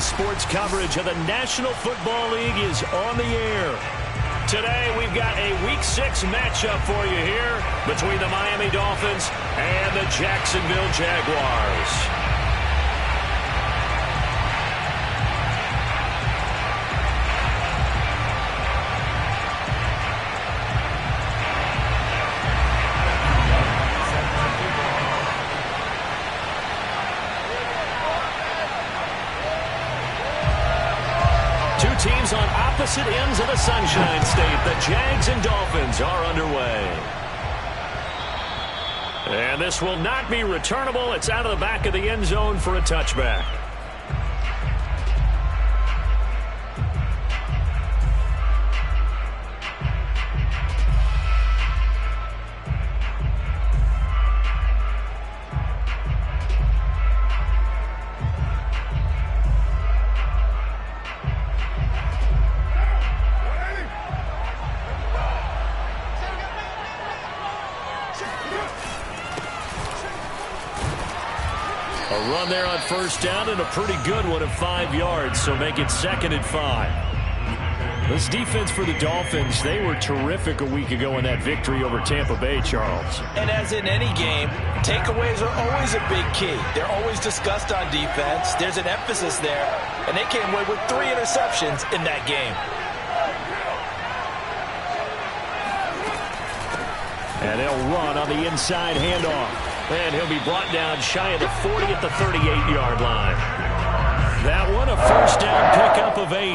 Sports coverage of the National Football League is on the air. Today, we've got a Week 6 matchup for you here between the Miami Dolphins and the Jacksonville Jaguars. Teams on opposite ends of the Sunshine State. The Jags and Dolphins are underway. And this will not be returnable. It's out of the back of the end zone for a touchback. A run there on first down and a pretty good one of 5 yards, so make it 2nd and 5. This defense for the Dolphins, they were terrific a week ago in that victory over Tampa Bay, Charles. And as in any game, takeaways are always a big key. They're always discussed on defense. There's an emphasis there, and they came away with 3 interceptions in that game. And they'll run on the inside handoff. And he'll be brought down shy of the 40 at the 38-yard line. That one, a first down pickup of 8.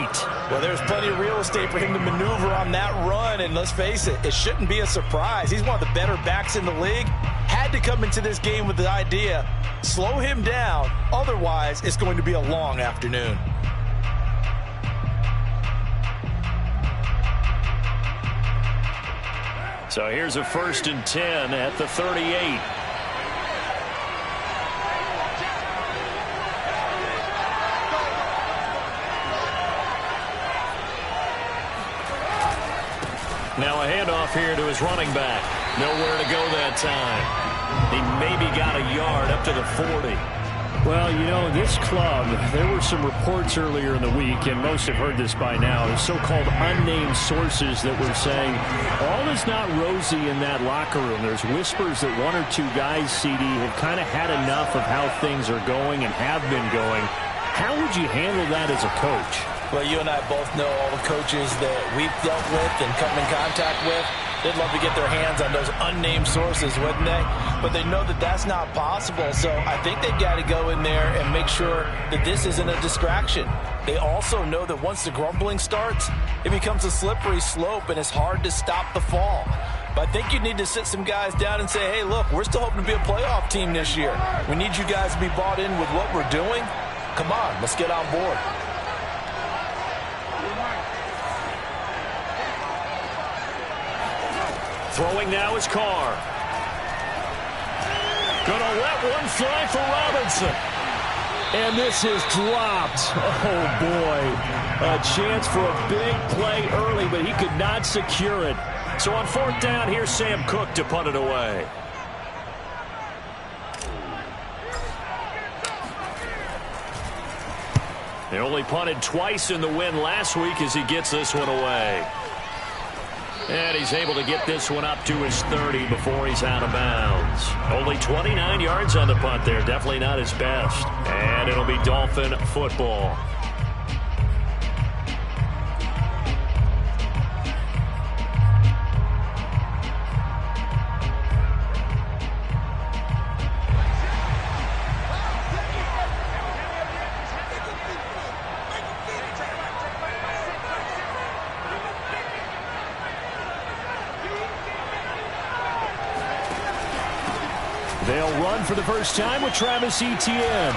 Well, there's plenty of real estate for him to maneuver on that run. And let's face it, it shouldn't be a surprise. He's one of the better backs in the league. Had to come into this game with the idea, slow him down. Otherwise, it's going to be a long afternoon. So here's a 1st and 10 at the 38. Now a handoff here to his running back. Nowhere to go that time. He maybe got a yard up to the 40. Well, you know, this club, there were some reports earlier in the week, and most have heard this by now, the so-called unnamed sources that were saying all is not rosy in that locker room. There's whispers that 1 or 2 guys, CD, have kind of had enough of how things are going and have been going. How would you handle that as a coach? Well, you and I both know all the coaches that we've dealt with and come in contact with. They'd love to get their hands on those unnamed sources, wouldn't they? But they know that that's not possible. So I think they've got to go in there and make sure that this isn't a distraction. They also know that once the grumbling starts, it becomes a slippery slope and it's hard to stop the fall. But I think you need to sit some guys down and say, hey, look, we're still hoping to be a playoff team this year. We need you guys to be bought in with what we're doing. Come on, let's get on board. Throwing now is Carr. Gonna let one fly for Robinson. And this is dropped. Oh, boy. A chance for a big play early, but he could not secure it. So on 4th down, here's Sam Cook to punt it away. They only punted twice in the win last week as he gets this one away. And he's able to get this one up to his 30 before he's out of bounds. Only 29 yards on the punt there. Definitely not his best. And it'll be Dolphin football. They'll run for the first time with Travis Etienne.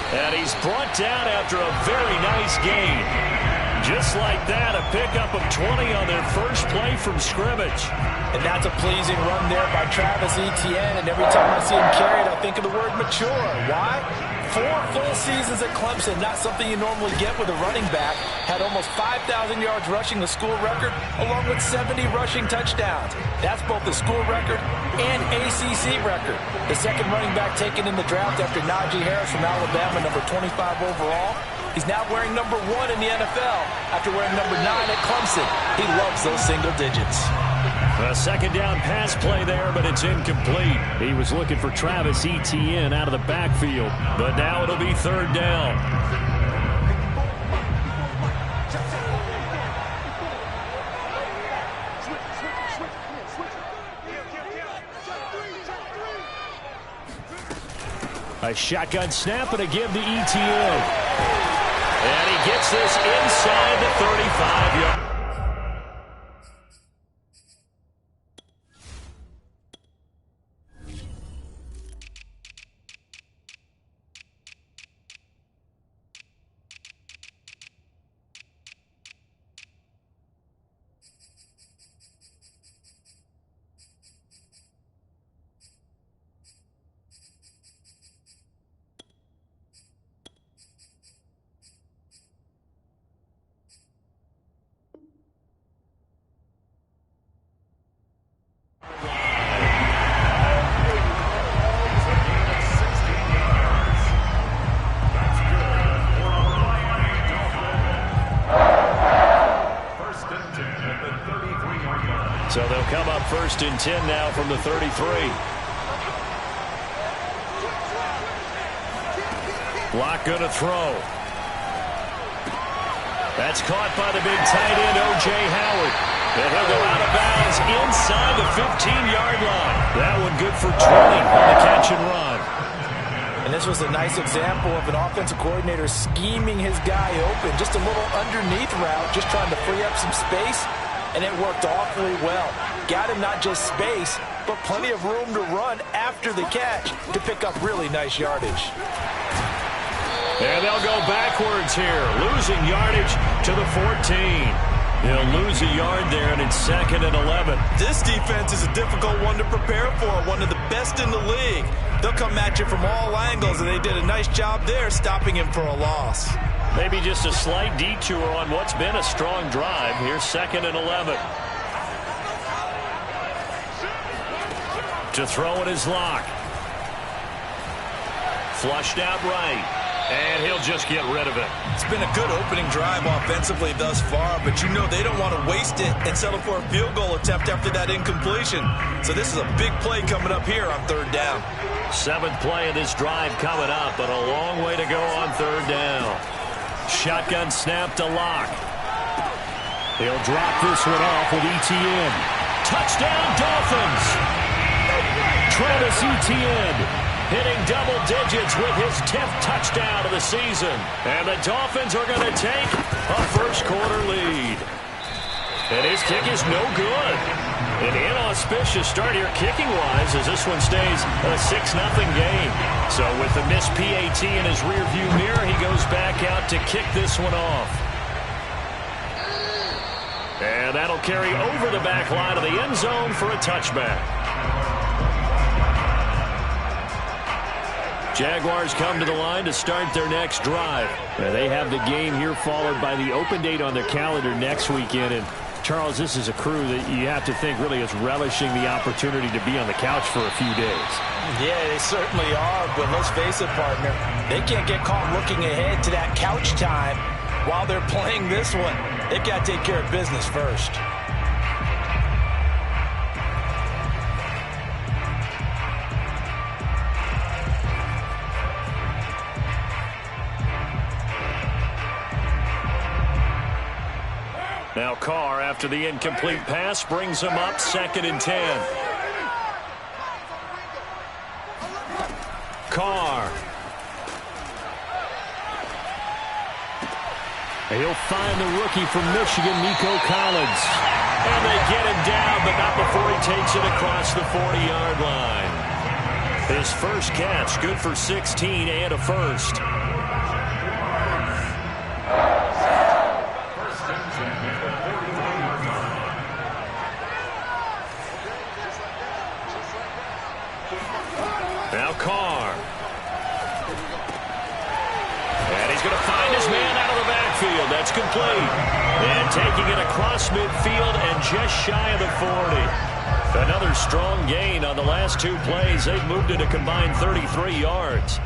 And he's brought down after a very nice gain. Just like that, a pickup of 20 on their first play from scrimmage. And that's a pleasing run there by Travis Etienne. And every time I see him carry it, I think of the word mature. Why? 4 full seasons at Clemson, not something you normally get with a running back. Had almost 5,000 yards rushing, the school record, along with 70 rushing touchdowns. That's both the school record and ACC record. The second running back taken in the draft after Najee Harris from Alabama, number 25 overall. He's now wearing number 1 in the NFL after wearing number 9 at Clemson. He loves those single digits. A second down pass play there, but it's incomplete. He was looking for Travis Etienne out of the backfield, but now it'll be third down. A shotgun snap and a give to Etienne. And he gets this inside the 35-yard. So they'll come up 1st and 10 now from the 33. Locke going to throw. That's caught by the big tight end, O.J. Howard. And he'll go out of bounds inside the 15-yard line. That one good for 20 on the catch and run. And this was a nice example of an offensive coordinator scheming his guy open. Just a little underneath route, just trying to free up some space. And it worked awfully well. Got him not just space, but plenty of room to run after the catch to pick up really nice yardage. And they'll go backwards here, losing yardage to the 14. He'll lose a yard there, and it's 2nd and 11. This defense is a difficult one to prepare for, one of the best in the league. They'll come at you from all angles, and they did a nice job there stopping him for a loss. Maybe just a slight detour on what's been a strong drive. Here's 2nd and 11. To throw it is Locke. Flushed out right. And he'll just get rid of it. It's been a good opening drive offensively thus far, but you know they don't want to waste it and settle for a field goal attempt after that incompletion. So this is a big play coming up here on 3rd down. 7th play of this drive coming up, but a long way to go on 3rd down. Shotgun snap to Locke. He'll drop this one off with Etienne. Touchdown Dolphins! Travis Etienne hitting double digits with his 10th touchdown of the season. And the Dolphins are going to take a first-quarter lead. And his kick is no good. An inauspicious start here kicking-wise as this one stays a 6-0 game. So with the missed PAT in his rearview mirror, he goes back out to kick this one off. And that'll carry over the back line of the end zone for a touchback. Jaguars come to the line to start their next drive. They have the game here followed by the open date on their calendar next weekend. And Charles, this is a crew that you have to think really is relishing the opportunity to be on the couch for a few days. Yeah, they certainly are, but let's face it, partner, they can't get caught looking ahead to that couch time while they're playing this one. They've got to take care of business first. Now Carr, after the incomplete pass, brings him up 2nd and 10. Carr. He'll find the rookie from Michigan, Nico Collins. And they get him down, but not before he takes it across the 40-yard line. His first catch, good for 16 and a first. Now Carr. And he's going to find his man out of the backfield. That's complete. And taking it across midfield and just shy of the 40. Another strong gain on the last 2 plays. They've moved it a combined 33 yards.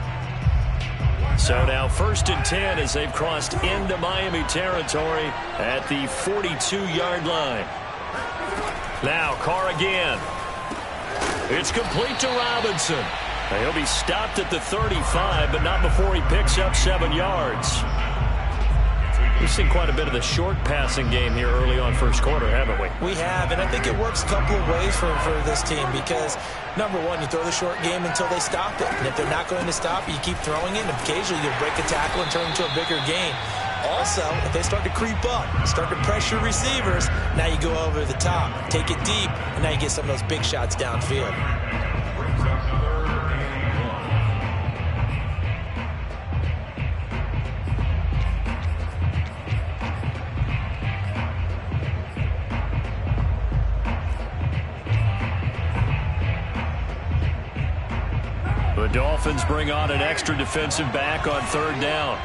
So now 1st and 10 as they've crossed into Miami territory at the 42-yard line. Now Carr again. It's complete to Robinson. He'll be stopped at the 35, but not before he picks up 7 yards. We've seen quite a bit of the short passing game here early on first quarter, haven't we? We have, and I think it works a couple of ways for this team because, number one, you throw the short game until they stop it. And if they're not going to stop it, you keep throwing it, and occasionally you'll break a tackle and turn it into a bigger gain. Also, if they start to creep up, start to pressure receivers, now you go over the top, take it deep, and now you get some of those big shots downfield. The Dolphins bring on an extra defensive back on 3rd down.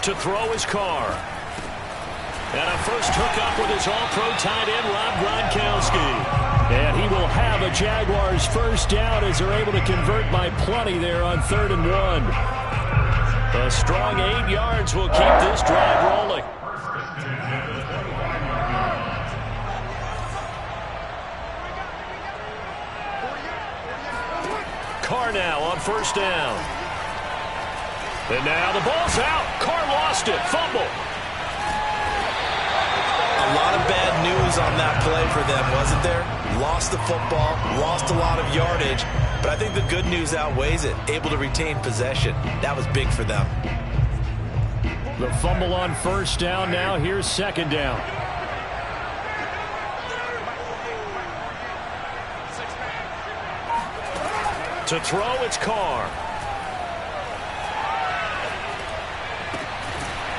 To throw his Carr. And a first hookup with his all-pro tight end, Rob Gronkowski. And he will have a Jaguars first down as they're able to convert by plenty there on 3rd and 1. A strong 8 yards will keep this drive rolling. Carr now on 1st down. And now the ball's out. Carr lost it. Fumble. A lot of bad news on that play for them, wasn't there? Lost the football, lost a lot of yardage, but I think the good news outweighs it. Able to retain possession. That was big for them. The fumble on 1st down. Now here's 2nd down. To throw, it's Carr.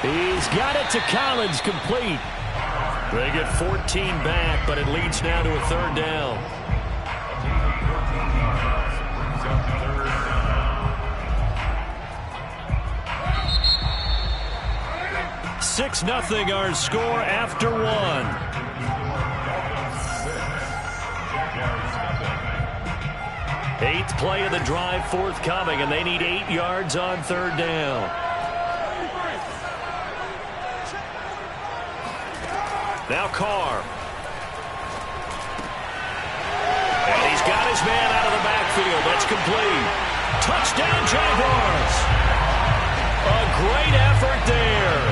He's got it to Collins, complete. They get 14 back, but it leads now to a 3rd down. (6-0) our score after 1. Eighth play of the drive forthcoming, and they need 8 yards on 3rd down. Now Carr. And he's got his man out of the backfield. That's complete. Touchdown, Jaguars. A great effort there.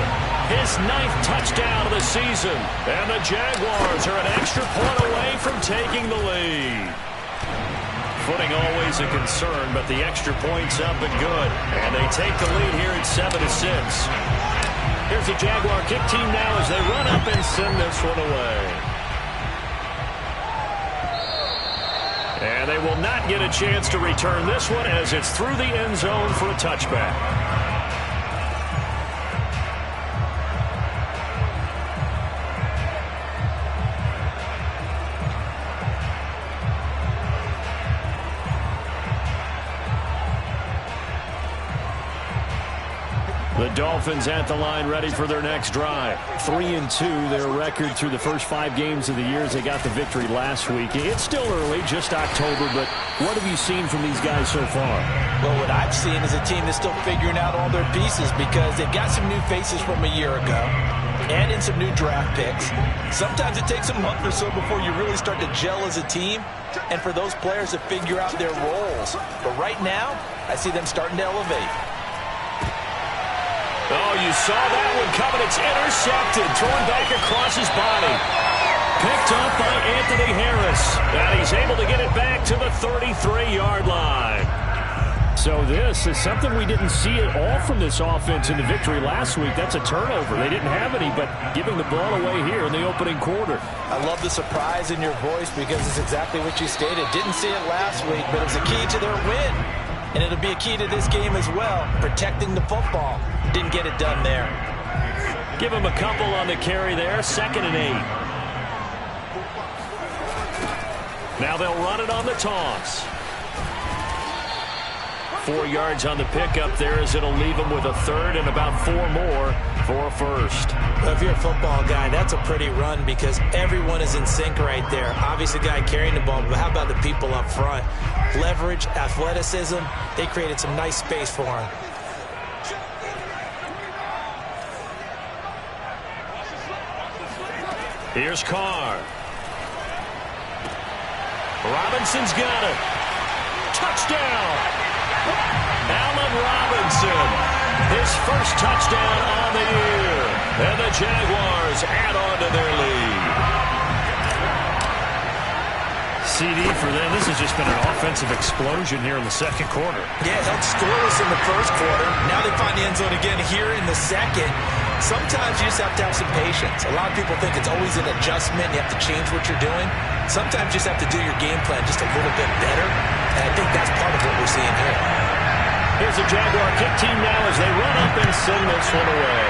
His 9th touchdown of the season. And the Jaguars are an extra point away from taking the lead. Footing always a concern, but the extra point's up and good. And they take the lead here at 7-6. Here's the Jaguar kick team now as they run up and send this one away. And they will not get a chance to return this one as it's through the end zone for a touchback. The Dolphins at the line ready for their next drive. 3-2 their record through the first 5 games of the year as they got the victory last week. It's still early, just October, but what have you seen from these guys so far? Well, what I've seen is a team that's still figuring out all their pieces because they've got some new faces from a year ago and in some new draft picks. Sometimes it takes a month or so before you really start to gel as a team and for those players to figure out their roles. But right now, I see them starting to elevate. Oh, you saw that one coming. It's intercepted. Thrown back across his body. Picked up by Anthony Harris. And he's able to get it back to the 33-yard line. So this is something we didn't see at all from this offense in the victory last week. That's a turnover. They didn't have any, but giving the ball away here in the opening quarter. I love the surprise in your voice because it's exactly what you stated. Didn't see it last week, but it was a key to their win. And it'll be a key to this game as well, protecting the football. Didn't get it done there. Give him a couple on the carry there, 2nd and 8. Now they'll run it on the toss. 4 yards on the pickup there, as it'll leave them with a third and about 4 more for a first. Well, if you're a football guy, that's a pretty run because everyone is in sync right there. Obviously, the guy carrying the ball, but how about the people up front? Leverage, athleticism, they created some nice space for him. Here's Carr. Robinson's got it. Touchdown! Allen Robinson, his first touchdown on the year. And the Jaguars add on to their lead. CD for them. This has just been an offensive explosion here in the second quarter. Yeah, held scoreless in the first quarter. Now they find the end zone again here in the second. Sometimes you just have to have some patience. A lot of people think it's always an adjustment. You have to change what you're doing. Sometimes you just have to do your game plan just a little bit better. And I think that's part of what we're seeing here. Here's the Jaguar kick team now as they run up and send this one away.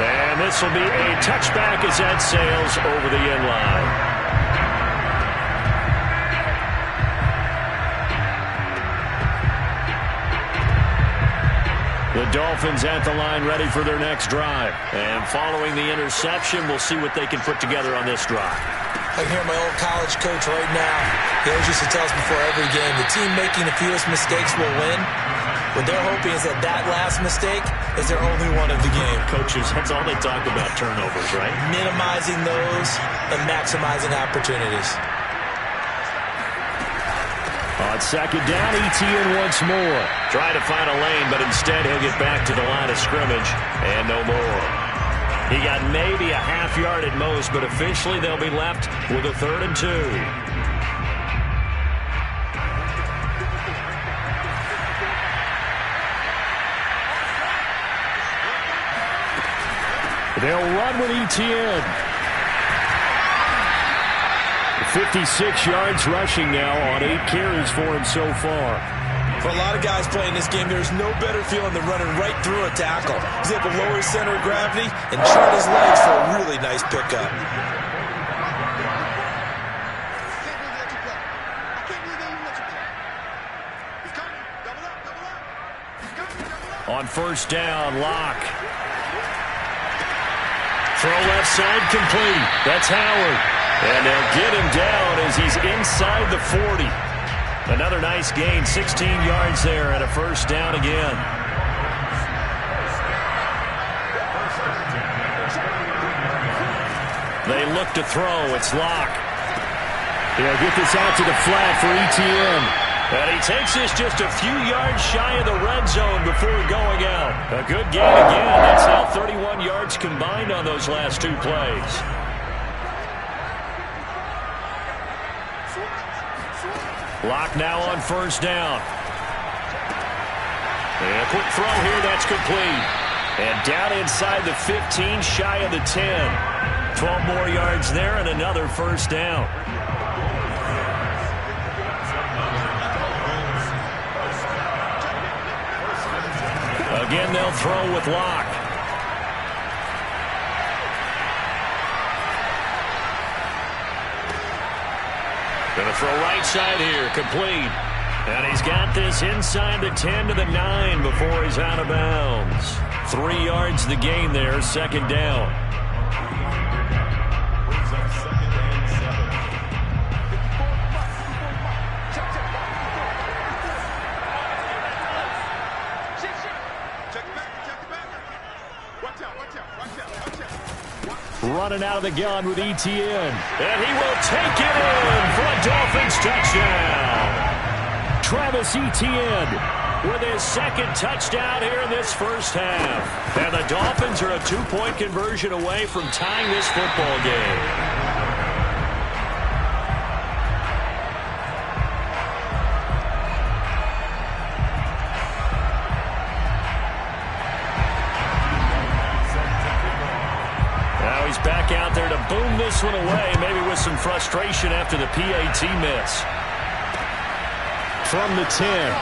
And this will be a touchback as that sails over the end line. The Dolphins at the line ready for their next drive. And following the interception, we'll see what they can put together on this drive. I can hear my old college coach right now. He always used to tell us before every game, the team making the fewest mistakes will win. What they're hoping is that that last mistake is their only one of the game. Coaches, that's all they talk about, turnovers, right? Minimizing those and maximizing opportunities. On second down, Etienne once more. Try to find a lane, but instead he'll get back to the line of scrimmage and no more. He got maybe a half yard at most, but officially they'll be left with a 3rd and 2. They'll run with Etienne. 56 yards rushing now on 8 carries for him so far. For a lot of guys playing this game, there's no better feeling than running right through a tackle. He's able to lower his center of gravity and turn his legs for a really nice pickup. On first down, Locke. Throw left side complete. That's Howard. And they'll get him down as he's inside the 40. Another nice gain, 16 yards there and a first down again. They look to throw. It's Locke. They'll get this out to the flat for Etienne. And he takes this just a few yards shy of the red zone before going out. A good gain again. That's now 31 yards combined on those last 2 plays. Locke now on first down. And a quick throw here, that's complete. And down inside the 15, shy of the 10. 12 more yards there and another first down. Again, they'll throw with Locke. Going to throw right side here, complete. And he's got this inside the 10 to the 9 before he's out of bounds. 3 yards the gain there, second down. Running out of the gun with Etienne. And he will take it in for a Dolphins touchdown. Travis Etienne with his second touchdown here in this first half. And the Dolphins are a 2-point conversion away from tying this football game. Back out there to boom this one away, maybe with some frustration after the PAT miss. From the 10.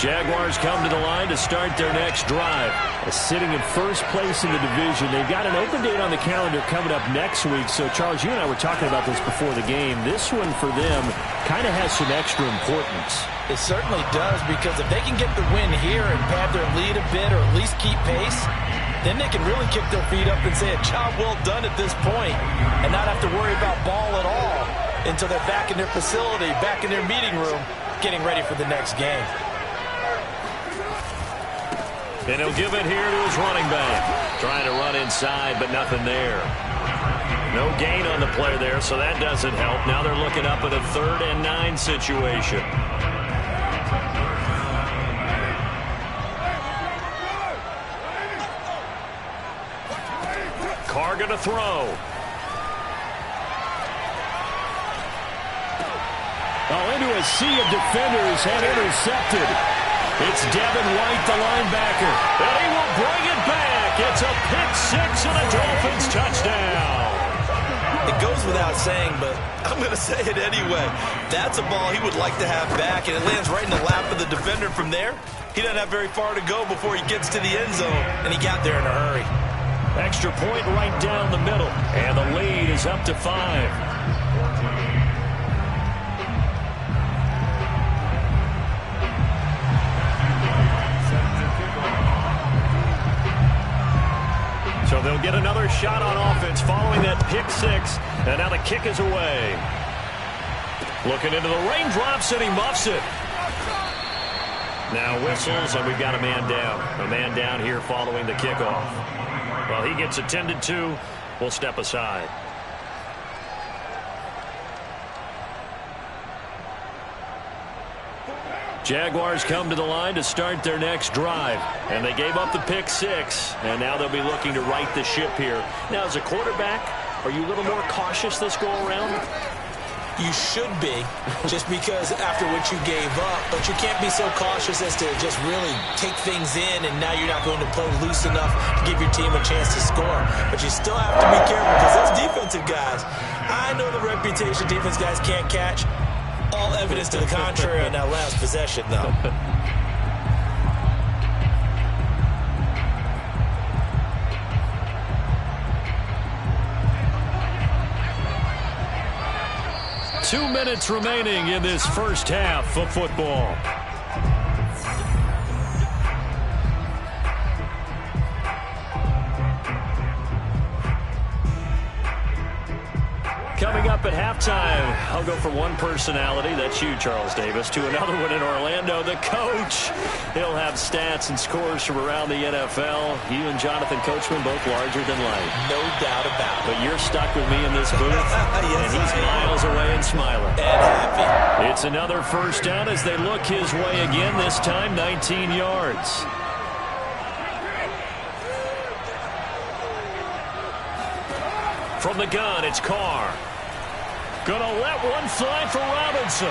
Jaguars come to the line to start their next drive. Sitting in first place in the division. They've got an open date on the calendar coming up next week. So, Charles, you and I were talking about this before the game. This one for them kind of has some extra importance. It certainly does, because if they can get the win here and pad their lead a bit or at least keep pace, then they can really kick their feet up and say a job well done at this point and not have to worry about ball at all until they're back in their facility, back in their meeting room, getting ready for the next game. And he'll give it here to his running back. Trying to run inside, but nothing there. No gain on the play there, so that doesn't help. Now they're looking up at a 3rd and 9 situation. Carr going to throw. Oh, into a sea of defenders and intercepted. It's Devin White, the linebacker, and he will bring it back. It's a pick-6 and a Dolphins touchdown. It goes without saying, but I'm going to say it anyway. That's a ball he would like to have back, and it lands right in the lap of the defender from there. He doesn't have very far to go before he gets to the end zone, and he got there in a hurry. Extra point right down the middle, and the lead is up to 5. So they'll get another shot on offense following that pick-6, and now the kick is away. Looking into the raindrops, and he muffs it. Now whistles, and we've got a man down. A man down here following the kickoff. Well, he gets attended to. We'll step aside. Jaguars come to the line to start their next drive. And they gave up the pick-6, and now they'll be looking to right the ship here. Now, as a quarterback, are you a little more cautious this go-around? You should be, just because after what you gave up. But you can't be so cautious as to just really take things in, and now you're not going to play loose enough to give your team a chance to score. But you still have to be careful, because those defensive guys, I know the reputation defense guys can't catch. All evidence to the contrary on that last possession, though. Two minutes remaining in this first half of football. Coming up at halftime, I'll go from one personality, that's you, Charles Davis, to another one in Orlando, the coach. He'll have stats and scores from around the NFL. You and Jonathan Coachman, both larger than life. No doubt about it. But you're stuck with me in this booth, yes, and he's miles away and smiling. And happy. It's another first down as they look his way again, this time 19 yards. From the gun, it's Carr. Gonna let one fly for Robinson.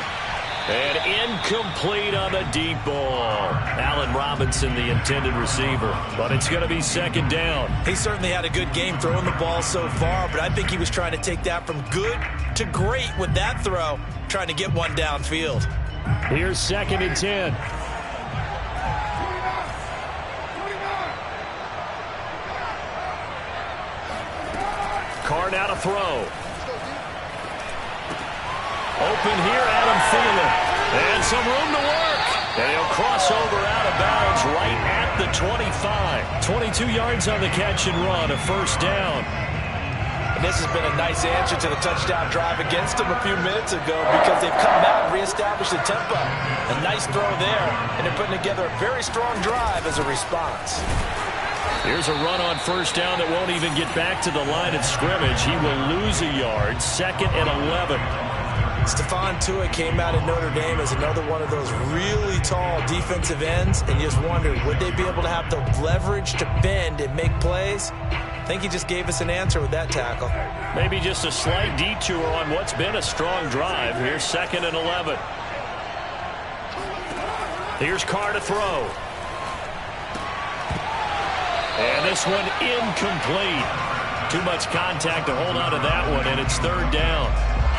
And incomplete on the deep ball. Allen Robinson, the intended receiver. But it's going to be second down. He certainly had a good game throwing the ball so far, but I think he was trying to take that from good to great with that throw, trying to get one downfield. Here's 2nd and 10. Carr now to throw. Open here, Adam Thielen. And some room to work. And he'll cross over out of bounds right at the 25. 22 yards on the catch and run, a first down. And this has been a nice answer to the touchdown drive against them a few minutes ago, because they've come out and reestablished the tempo. A nice throw there, and they're putting together a very strong drive as a response. Here's a run on first down that won't even get back to the line of scrimmage. He will lose a yard. 2nd and 11. Stephon Tuitt came out of Notre Dame as another one of those really tall defensive ends, and you just wondered, would they be able to have the leverage to bend and make plays? I think he just gave us an answer with that tackle. Maybe just a slight detour on what's been a strong drive. Here's 2nd and 11. Here's Carr to throw. And this one incomplete. Too much contact to hold on to that one, and it's 3rd down.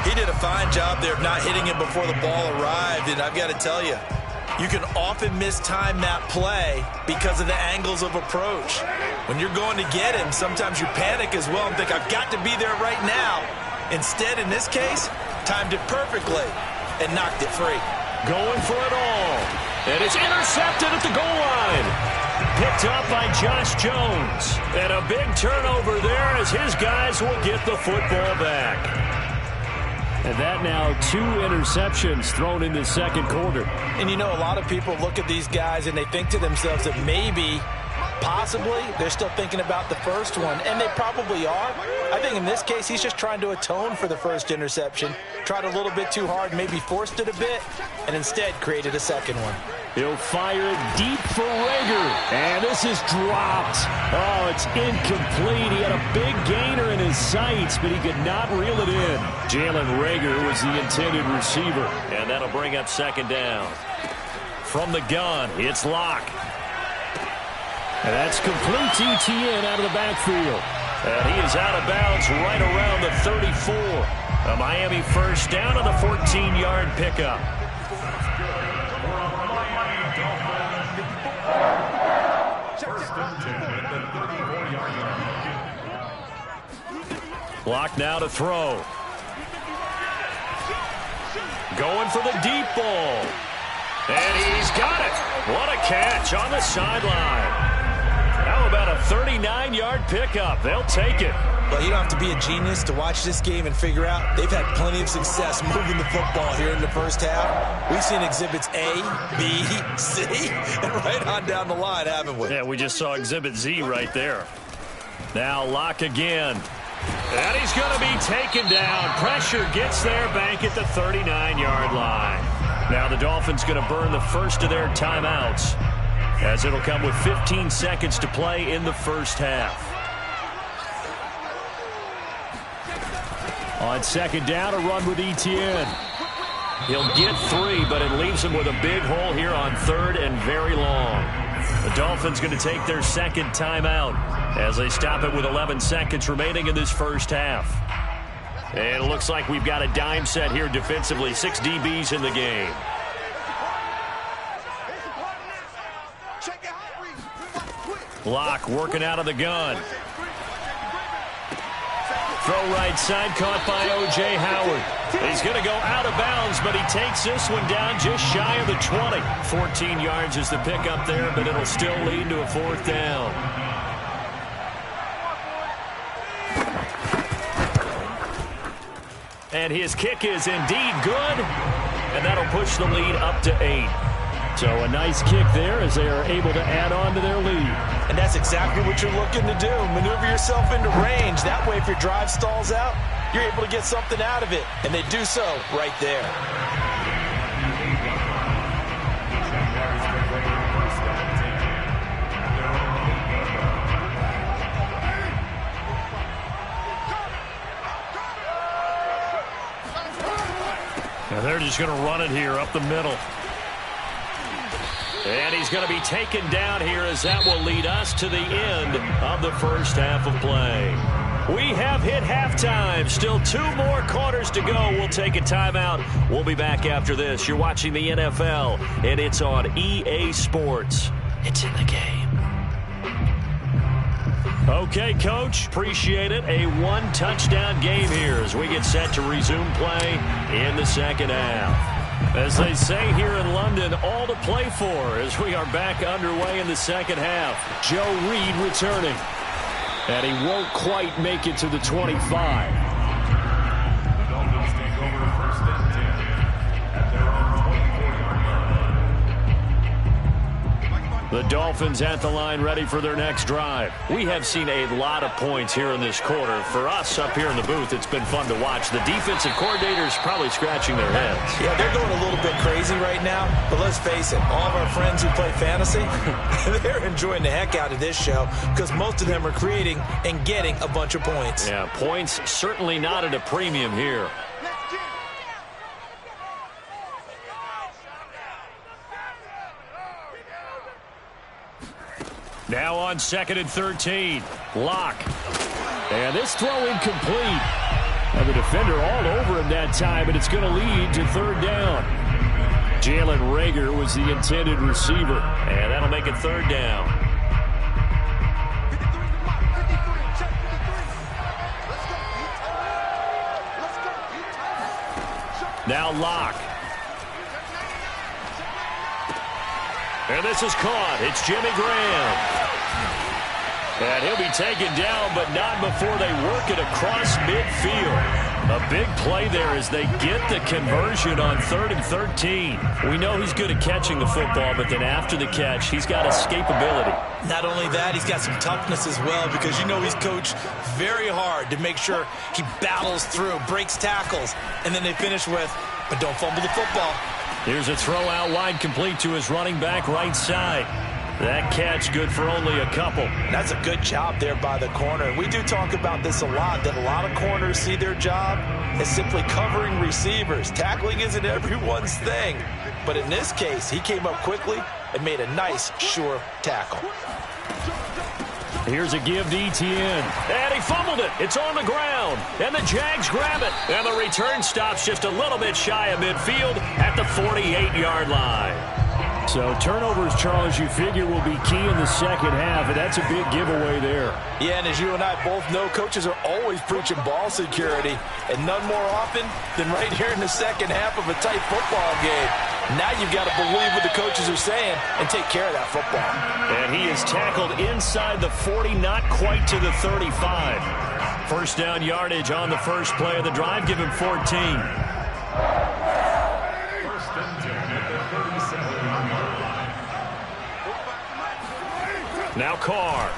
He did a fine job there of not hitting him before the ball arrived, and I've got to tell you, You can often mistime that play because of the angles of approach. When you're going to get him, sometimes you panic as well and think, I've got to be there right now. Instead, in this case, timed it perfectly and knocked it free. Going for it all. And it's intercepted at the goal line. Picked up by Josh Jones. And a big turnover there as his guys will get the football back. And that now 2 interceptions thrown in the second quarter. And you know, a lot of people look at these guys and they think to themselves that maybe, possibly, they're still thinking about the first one. And they probably are. I think in this case, he's just trying to atone for the first interception. Tried a little bit too hard, maybe forced it a bit, and instead created a second one. He'll fire it deep for Reagor. And this is dropped. Oh, it's incomplete. He had a big gainer in his sights, but he could not reel it in. Jalen Reagor was the intended receiver. And that'll bring up second down. From the gun, it's Locke. And that's complete to Etienne out of the backfield. And he is out of bounds right around the 34. A Miami first down on the 14-yard pickup. Locke now to throw. Going for the deep ball. And he's got it. What a catch on the sideline. How about a 39-yard pickup? They'll take it. Well, you don't have to be a genius to watch this game and figure out they've had plenty of success moving the football here in the first half. We've seen exhibits A, B, C, and right on down the line, haven't we? Yeah, we just saw exhibit Z right there. Now Locke again. And he's going to be taken down. Pressure gets there, bank at the 39-yard line. Now the Dolphins going to burn the first of their timeouts, as it'll come with 15 seconds to play in the first half. On second down, a run with Etienne. He'll get 3, but it leaves him with a big hole here on third and very long. The Dolphins going to take their second timeout as they stop it with 11 seconds remaining in this first half. And it looks like we've got a dime set here defensively. 6 DBs in the game. Locke working out of the gun. Throw right side, caught by O.J. Howard. He's going to go out of bounds, but he takes this one down just shy of the 20. 14 yards is the pickup there, but it'll still lead to a fourth down. And his kick is indeed good, and that'll push the lead up to 8. So a nice kick there as they are able to add on to their lead. And that's exactly what you're looking to do. Maneuver yourself into range. That way, if your drive stalls out, you're able to get something out of it. And they do so right there. Now they're just going to run it here up the middle. And he's going to be taken down here as that will lead us to the end of the first half of play. We have hit halftime. Still 2 more quarters to go. We'll take a timeout. We'll be back after this. You're watching the NFL, and it's on EA Sports. It's in the game. Okay, Coach. Appreciate it. A 1-touchdown game here as we get set to resume play in the second half. As they say here in London, all to play for as we are back underway in the second half. Joe Reed returning. And he won't quite make it to the 25. The Dolphins at the line ready for their next drive. We have seen a lot of points here in this quarter. For us up here in the booth, it's been fun to watch. The defensive coordinators probably scratching their heads. Yeah, they're going a little bit crazy right now. But let's face it, all of our friends who play fantasy, they're enjoying the heck out of this show because most of them are creating and getting a bunch of points. Yeah, points certainly not at a premium here. Now on 2nd and 13, Locke. And this throw incomplete. And the defender all over him that time, and it's going to lead to 3rd down. Jalen Reagor was the intended receiver, and that'll make it third down. Now Locke. And this is caught. It's Jimmy Graham. And he'll be taken down, but not before they work it across midfield. A big play there as they get the conversion on 3rd and 13. We know he's good at catching the football, but then after the catch, he's got escapability. Not only that, he's got some toughness as well, because you know he's coached very hard to make sure he battles through, breaks tackles, and then they finish with, but don't fumble the football. Here's a throw out wide, complete to his running back right side. That catch good for only a couple. That's a good job there by the corner. We do talk about this a lot, that a lot of corners see their job as simply covering receivers. Tackling isn't everyone's thing. But in this case, he came up quickly and made a nice, sure tackle. Here's a give to Etienne. And he fumbled it. It's on the ground. And the Jags grab it. And the return stops just a little bit shy of midfield at the 48-yard line. So turnovers, Charles, you figure will be key in the second half, and that's a big giveaway there. Yeah, and as you and I both know, coaches are always preaching ball security, and none more often than right here in the second half of a tight football game. Now you've got to believe what the coaches are saying and take care of that football. And he is tackled inside the 40, not quite to the 35. First down yardage on the first play of the drive, give him 14. Now Carr.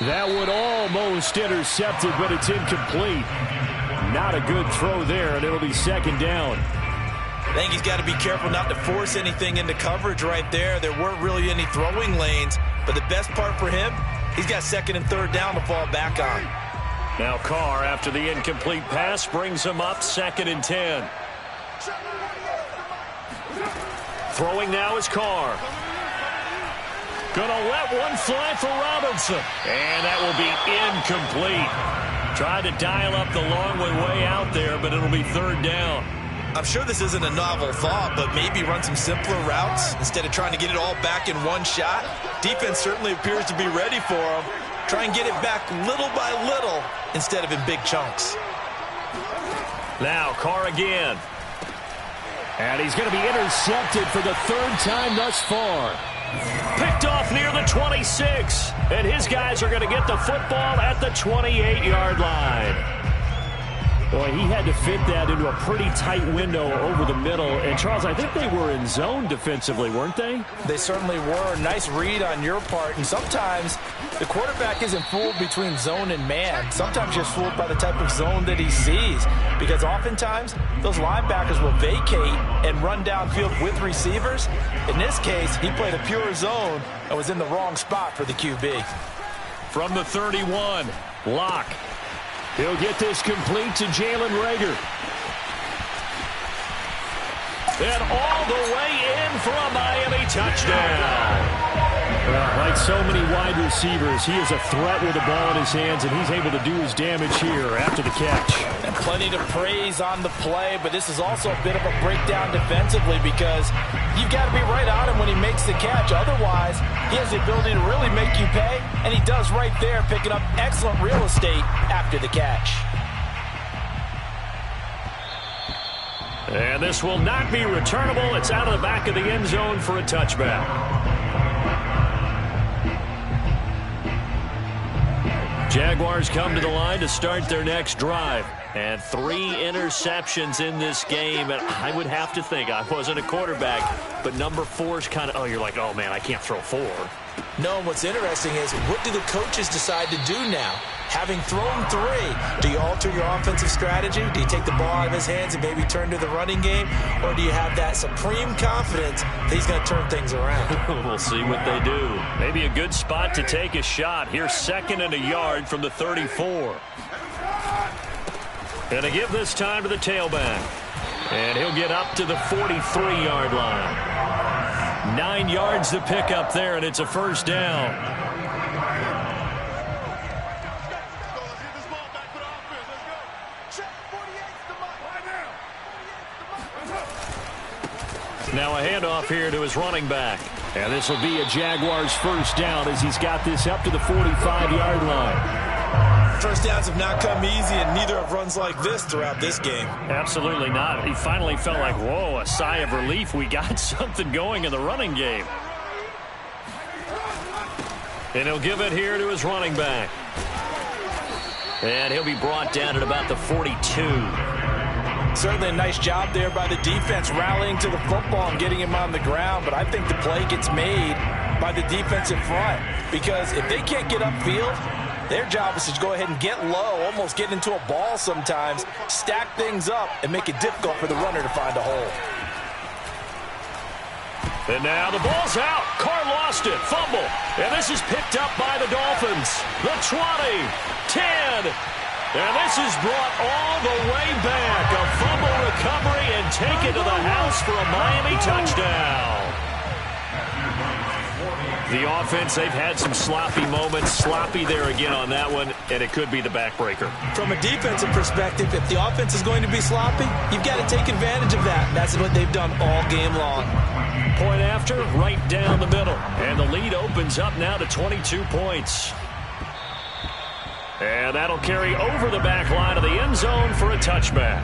That would almost intercepted, but it's incomplete. Not a good throw there, and it'll be second down. I think he's got to be careful not to force anything into coverage right there. There weren't really any throwing lanes, but the best part for him, he's got second and third down to fall back on. Now Carr, after the incomplete pass, brings him up second and 10. Throwing now is Carr. Gonna let one fly for Robinson. And that will be incomplete. Tried to dial up the long way out there, but it'll be third down. I'm sure this isn't a novel thought, but maybe run some simpler routes instead of trying to get it all back in one shot. Defense certainly appears to be ready for him. Try and get it back little by little instead of in big chunks. Now Carr again. And he's going to be intercepted for the third time thus far. Picked off near the 26. And his guys are going to get the football at the 28-yard line. Boy, he had to fit that into a pretty tight window over the middle. And, Charles, I think they were in zone defensively, weren't they? They certainly were. Nice read on your part. And sometimes the quarterback isn't fooled between zone and man. Sometimes just fooled by the type of zone that he sees. Because oftentimes, those linebackers will vacate and run downfield with receivers. In this case, he played a pure zone and was in the wrong spot for the QB. From the 31, Locke. He'll get this complete to Jalen Reagor. And all the way in for a Miami touchdown. Well, like so many wide receivers, he is a threat with the ball in his hands, and he's able to do his damage here after the catch. And plenty to praise on the play, but this is also a bit of a breakdown defensively because you've got to be right on him when he makes the catch. Otherwise, he has the ability to really make you pay, and he does right there, picking up excellent real estate after the catch. And this will not be returnable. It's out of the back of the end zone for a touchback. Jaguars come to the line to start their next drive. And 3 interceptions in this game. And I would have to think, I wasn't a quarterback, but number 4's kind of, oh, you're like, oh, man, I can't throw 4. No, and what's interesting is, what do the coaches decide to do now? Having thrown 3, do you alter your offensive strategy? Do you take the ball out of his hands and maybe turn to the running game? Or do you have that supreme confidence that he's going to turn things around? We'll see what they do. Maybe a good spot to take a shot. Here's second and a yard from the 34. And to give this time to the tailback. And he'll get up to the 43-yard line. 9 yards to pick up there, and it's a first down. Now a handoff here to his running back. And this will be a Jaguars first down as he's got this up to the 45-yard line. First downs have not come easy, and neither have runs like this throughout this game. Absolutely not. He finally felt like, whoa, a sigh of relief. We got something going in the running game. And he'll give it here to his running back. And he'll be brought down at about the 42. Certainly a nice job there by the defense rallying to the football and getting him on the ground. But I think the play gets made by the defense in front. Because if they can't get upfield, their job is to go ahead and get low, almost get into a ball sometimes, stack things up, and make it difficult for the runner to find a hole. And now the ball's out. Carr lost it. Fumble. And this is picked up by the Dolphins. The 20, 10. And this is brought all the way back. A fumble recovery and taken to the house for a Miami touchdown. The offense, they've had some sloppy moments. Sloppy there again on that one, and it could be the backbreaker. From a defensive perspective, if the offense is going to be sloppy, you've got to take advantage of that. That's what they've done all game long. Point after, right down the middle. And the lead opens up now to 22 points. And that'll carry over the back line of the end zone for a touchback.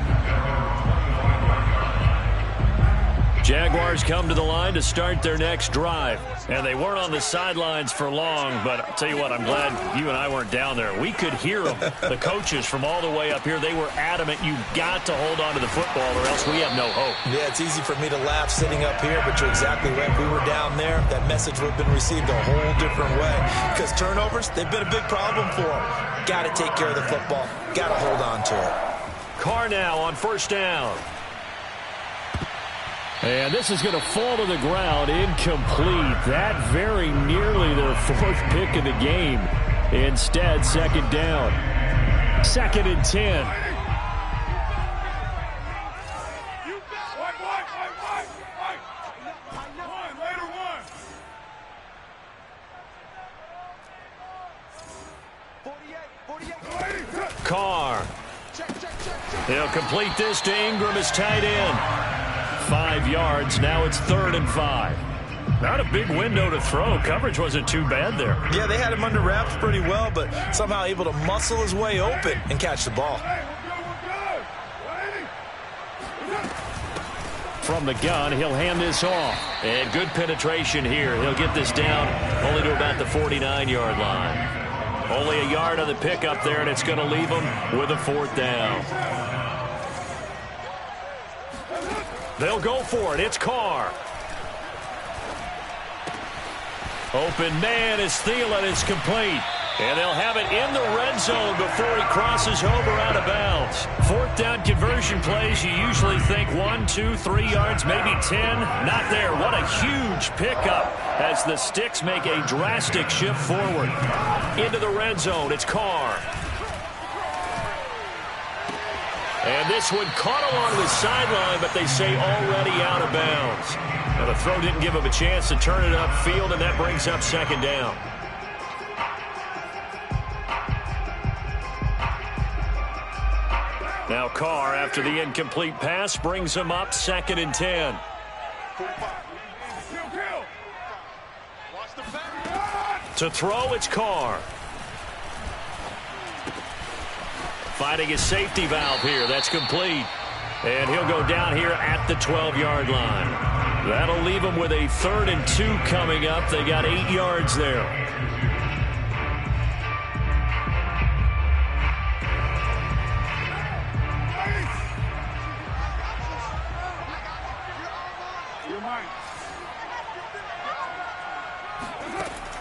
Jaguars come to the line to start their next drive. And they weren't on the sidelines for long, but I'll tell you what, I'm glad you and I weren't down there. We could hear them, the coaches from all the way up here. They were adamant, you've got to hold on to the football or else we have no hope. Yeah, it's easy for me to laugh sitting up here, but you're exactly right. If we were down there, that message would have been received a whole different way. Because turnovers, they've been a big problem for them. Got to take care of the football. Got to hold on to it. Carr now on first down. And this is going to fall to the ground, incomplete. That very nearly their fourth pick of the game. Instead, second down. 2nd and 10. Carr. He'll complete this to Ingram, his tight end. 5 yards. Now it's 3rd and 5. Not a big window to throw. Coverage wasn't too bad there. Yeah, they had him under wraps pretty well, but somehow able to muscle his way open and catch the ball. From the gun, he'll hand this off. And good penetration here. He'll get this down only to about the 49-yard line. Only a yard on the pickup there, and it's going to leave him with a 4th down. They'll go for it. It's Carr. Open man is Thielen. It's complete. And they'll have it in the red zone before he crosses over out of bounds. 4th down conversion plays, you usually think 1, 2, 3 yards, maybe 10. Not there. What a huge pickup as the Sticks make a drastic shift forward. Into the red zone. It's Carr. And this one caught along the sideline, but they say already out of bounds. Now the throw didn't give him a chance to turn it upfield, and that brings up 2nd down. Now Carr, after the incomplete pass, brings him up 2nd and 10. To throw, it's Carr. Finding his safety valve here. That's complete. And he'll go down here at the 12-yard line. That'll leave him with a 3rd and 2 coming up. They got 8 yards there.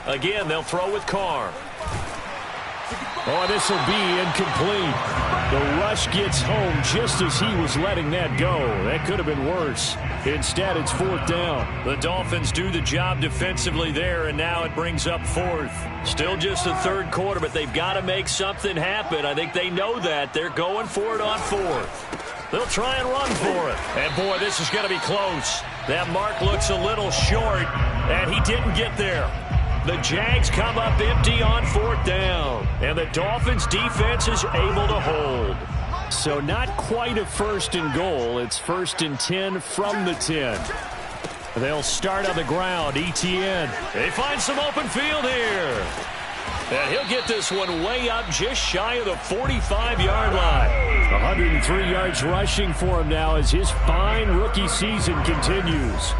Again, they'll throw with Carr. Oh, this will be incomplete. The rush gets home just as he was letting that go. That could have been worse. Instead, it's 4th down. The Dolphins do the job defensively there, and now it brings up 4th. Still just the 3rd quarter, but they've got to make something happen. I think they know that. They're going for it on 4th. They'll try and run for it. And, boy, this is going to be close. That mark looks a little short, and he didn't get there. The Jags come up empty on 4th down, and the Dolphins defense is able to hold. So not quite a 1st and goal. It's 1st and 10 from the 10. They'll start on the ground. Etienne. They find some open field here. And he'll get this one way up just shy of the 45-yard line. 103 yards rushing for him now as his fine rookie season continues.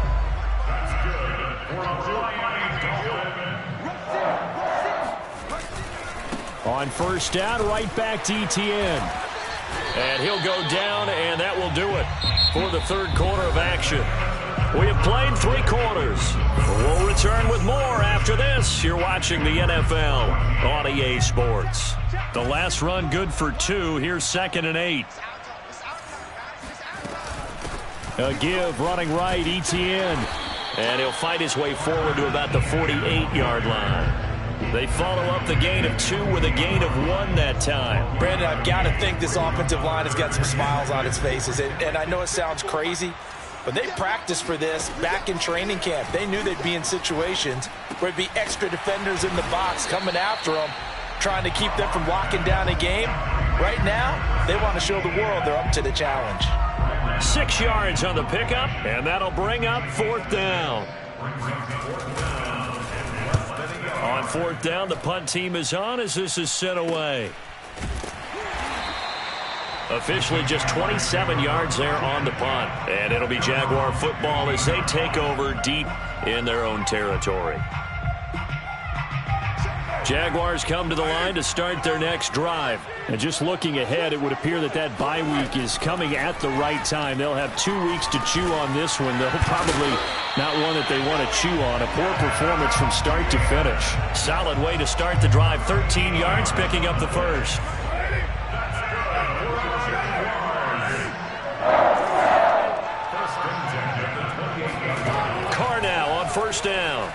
On first down, right back to Etienne. And he'll go down, and that will do it for the third quarter of action. We have played 3 quarters. We'll return with more after this. You're watching the NFL on EA Sports. The last run good for 2. Here's 2nd and 8. A give running right, Etienne. And he'll fight his way forward to about the 48-yard line. They follow up the gain of 2 with a gain of 1 that time. Brandon, I've got to think this offensive line has got some smiles on its faces. And I know it sounds crazy, but they practiced for this back in training camp. They knew they'd be in situations where it'd be extra defenders in the box coming after them, trying to keep them from locking down a game. Right now, they want to show the world they're up to the challenge. 6 yards on the pickup, and that'll bring up 4th down. On 4th down, the punt team is on as this is sent away. Officially just 27 yards there on the punt. And it'll be Jaguar football as they take over deep in their own territory. Jaguars come to the line to start their next drive. And just looking ahead, it would appear that that bye week is coming at the right time. They'll have 2 weeks to chew on this one. They'll probably not one that they want to chew on. A poor performance from start to finish. Solid way to start the drive. 13 yards, picking up the first. Carr now on first down.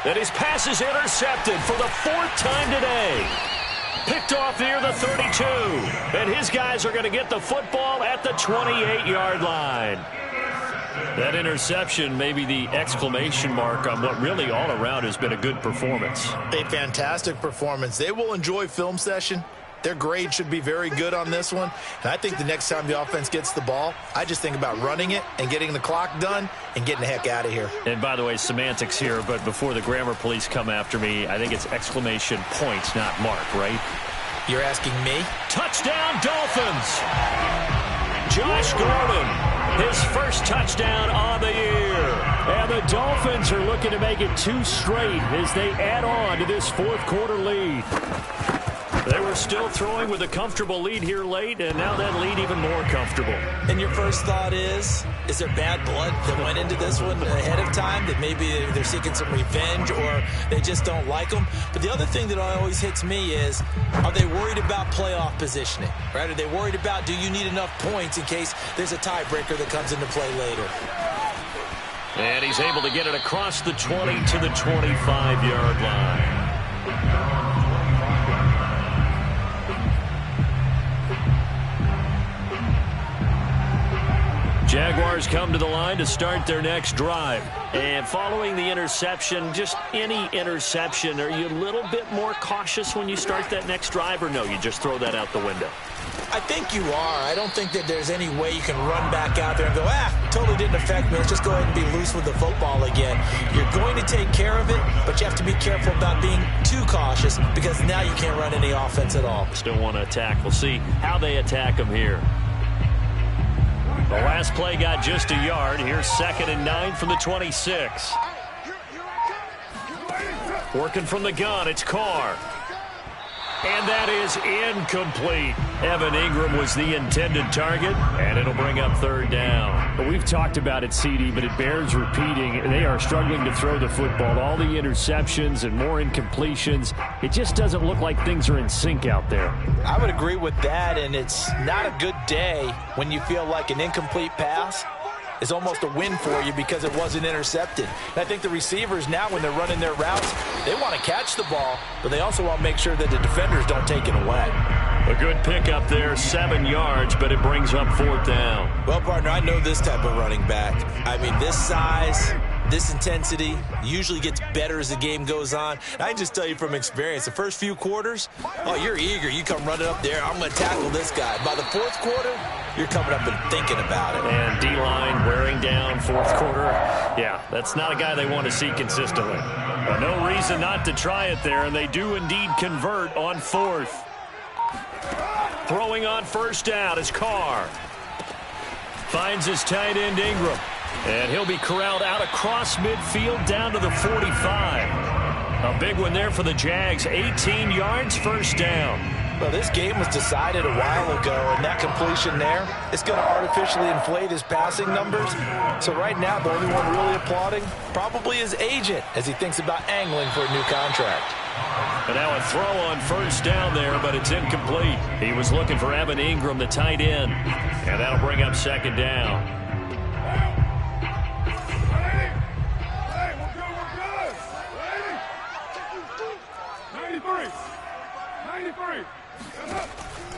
And his pass is intercepted for the 4th time today. Picked off near the 32. And his guys are going to get the football at the 28-yard line. That interception may be the exclamation mark on what really all around has been a good performance. A fantastic performance. They will enjoy film session. Their grade should be very good on this one. And I think the next time the offense gets the ball, I just think about running it and getting the clock done and getting the heck out of here. And by the way, semantics here, but before the grammar police come after me, I think it's exclamation point, not mark, right? You're asking me? Touchdown, Dolphins! Josh Gordon, his first touchdown on the year. And the Dolphins are looking to make it 2 straight as they add on to this 4th quarter lead. They were still throwing with a comfortable lead here late, and now that lead even more comfortable. And your first thought is there bad blood that went into this one ahead of time, that maybe they're seeking some revenge or they just don't like them? But the other thing that always hits me is, are they worried about playoff positioning? Right? Are they worried about, do you need enough points in case there's a tiebreaker that comes into play later? And he's able to get it across the 20 to the 25-yard line. Jaguars come to the line to start their next drive. And following the interception, just any interception, are you a little bit more cautious when you start that next drive, or no, you just throw that out the window? I think you are. I don't think that there's any way you can run back out there and go, totally didn't affect me. Let's just go ahead and be loose with the football again. You're going to take care of it, but you have to be careful about being too cautious because now you can't run any offense at all. Still want to attack. We'll see how they attack them here. The last play got just a yard. Here's 2nd and 9 from the 26. Working from the gun, it's Carr. And that is incomplete. Evan Ingram was the intended target, and it'll bring up 3rd down. But we've talked about it, CD, but it bears repeating. They are struggling to throw the football. All the interceptions and more incompletions. It just doesn't look like things are in sync out there. I would agree with that, and it's not a good day when you feel like an incomplete pass is almost a win for you because it wasn't intercepted. And I think the receivers now, when they're running their routes, they want to catch the ball, but they also want to make sure that the defenders don't take it away. A good pickup there, 7 yards, but it brings up 4th down. Well, partner, I know this type of running back. I mean, this size, This intensity usually gets better as the game goes on. And I can just tell you from experience, the first few quarters, oh, you're eager. You come running up there, I'm going to tackle this guy. By the fourth quarter, you're coming up and thinking about it. And D-line wearing down fourth quarter. Yeah, that's not a guy they want to see consistently. But no reason not to try it there, and they do indeed convert on fourth. Throwing on first down is Carr. Finds his tight end Ingram. And he'll be corralled out across midfield down to the 45. A big one there for the Jags. 18 yards, first down. Well, this game was decided a while ago, and that completion there is going to artificially inflate his passing numbers. So right now, the only one really applauding probably his agent as he thinks about angling for a new contract. And now a throw on first down there, but it's incomplete. He was looking for Evan Ingram, the tight end. And that'll bring up second down.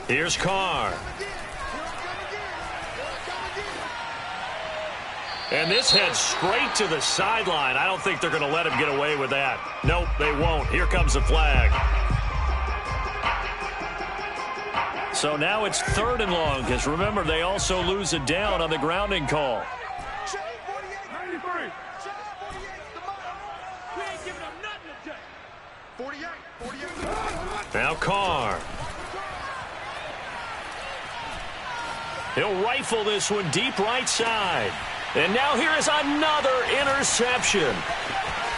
Here's Carr. And this heads straight to the sideline. I don't think they're going to let him get away with that. Nope, they won't. Here comes the flag. So now it's 3rd and long, because remember, they also lose a down on the grounding call. Now Carr. He'll rifle this one deep right side. And now here is another interception.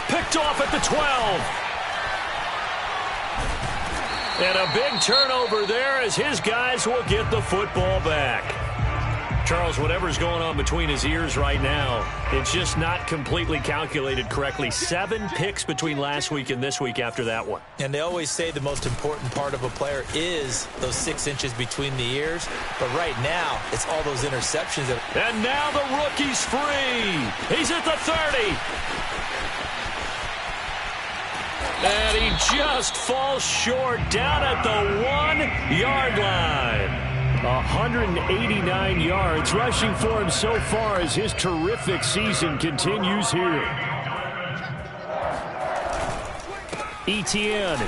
Picked off at the 12. And a big turnover there as his guys will get the football back. Charles, whatever's going on between his ears right now, it's just not completely calculated correctly. 7 picks between last week and this week after that one. And they always say the most important part of a player is those 6 inches between the ears. But right now, it's all those interceptions. And now the rookie's free. He's at the 30. And he just falls short down at the 1-yard line. 189 yards rushing for him so far as his terrific season continues here. Etienne.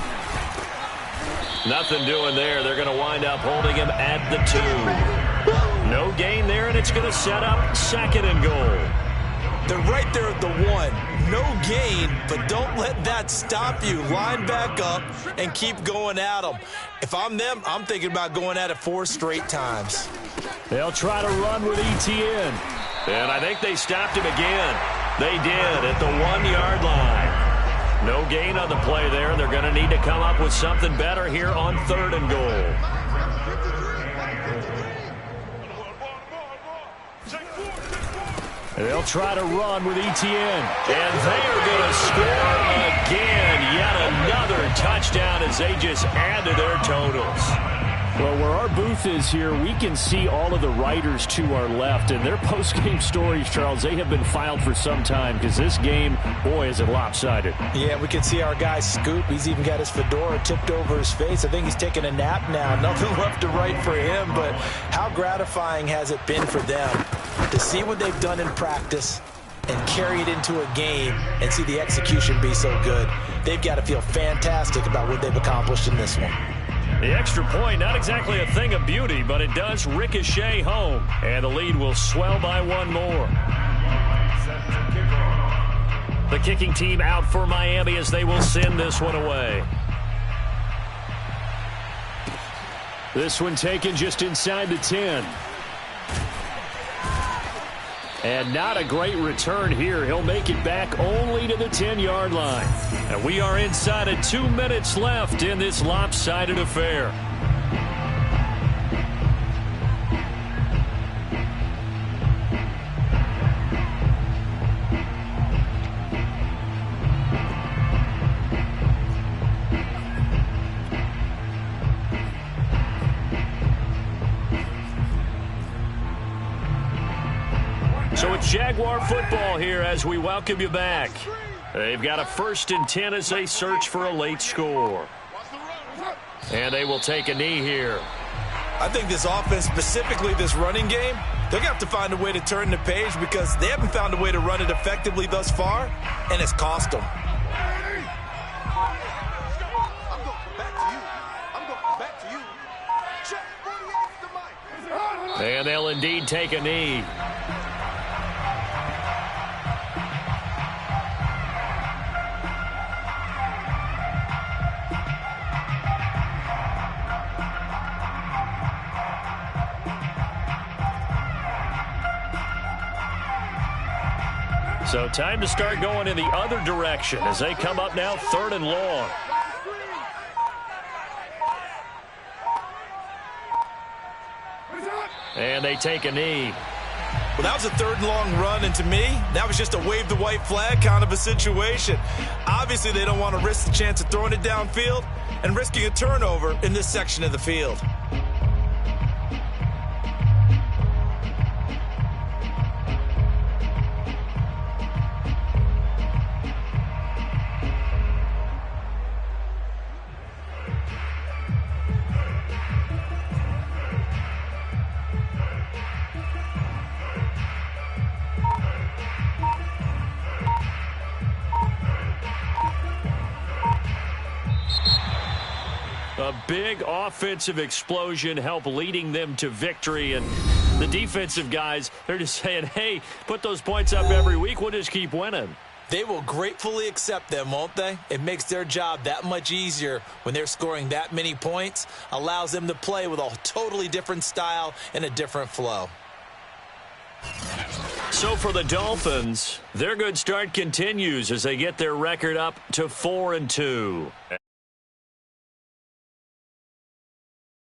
Nothing doing there. They're going to wind up holding him at the 2. No gain there, and it's going to set up 2nd and goal. They're right there at the 1. No gain, but don't let that stop you. Line back up and keep going at them. If I'm them, I'm thinking about going at it 4 straight times. They'll try to run with Etienne. And I think they stopped him again. They did at the 1-yard line. No gain on the play there. They're going to need to come up with something better here on 3rd and goal. They'll try to run with Etienne. And they are going to score again. Yet another touchdown as they just add to their totals. Well, where our booth is here, we can see all of the writers to our left. And their post-game stories, Charles, they have been filed for some time because this game, boy, is it lopsided. Yeah, we can see our guy Scoop. He's even got his fedora tipped over his face. I think he's taking a nap now. Nothing left to write for him. But how gratifying has it been for them to see what they've done in practice and carry it into a game and see the execution be so good? They've got to feel fantastic about what they've accomplished in this one. The extra point, not exactly a thing of beauty, but it does ricochet home. And the lead will swell by 1 more. The kicking team out for Miami as they will send this one away. This one taken just inside the 10. And not a great return here. He'll make it back only to the 10-yard line. And we are inside of 2 minutes left in this lopsided affair. So it's Jaguar football here as we welcome you back. They've got a 1st and 10 as they search for a late score. And they will take a knee here. I think this offense, specifically this running game, they're going to have to find a way to turn the page because they haven't found a way to run it effectively thus far, and it's cost them. And they'll indeed take a knee. So time to start going in the other direction as they come up now 3rd and long. And they take a knee. Well, that was a 3rd and long run, and to me, that was just a wave the white flag kind of a situation. Obviously, they don't want to risk the chance of throwing it downfield and risking a turnover in this section of the field. A big offensive explosion helped leading them to victory. And the defensive guys, they're just saying, hey, put those points up every week. We'll just keep winning. They will gratefully accept them, won't they? It makes their job that much easier when they're scoring that many points. Allows them to play with a totally different style and a different flow. So for the Dolphins, their good start continues as they get their record up to 4-2.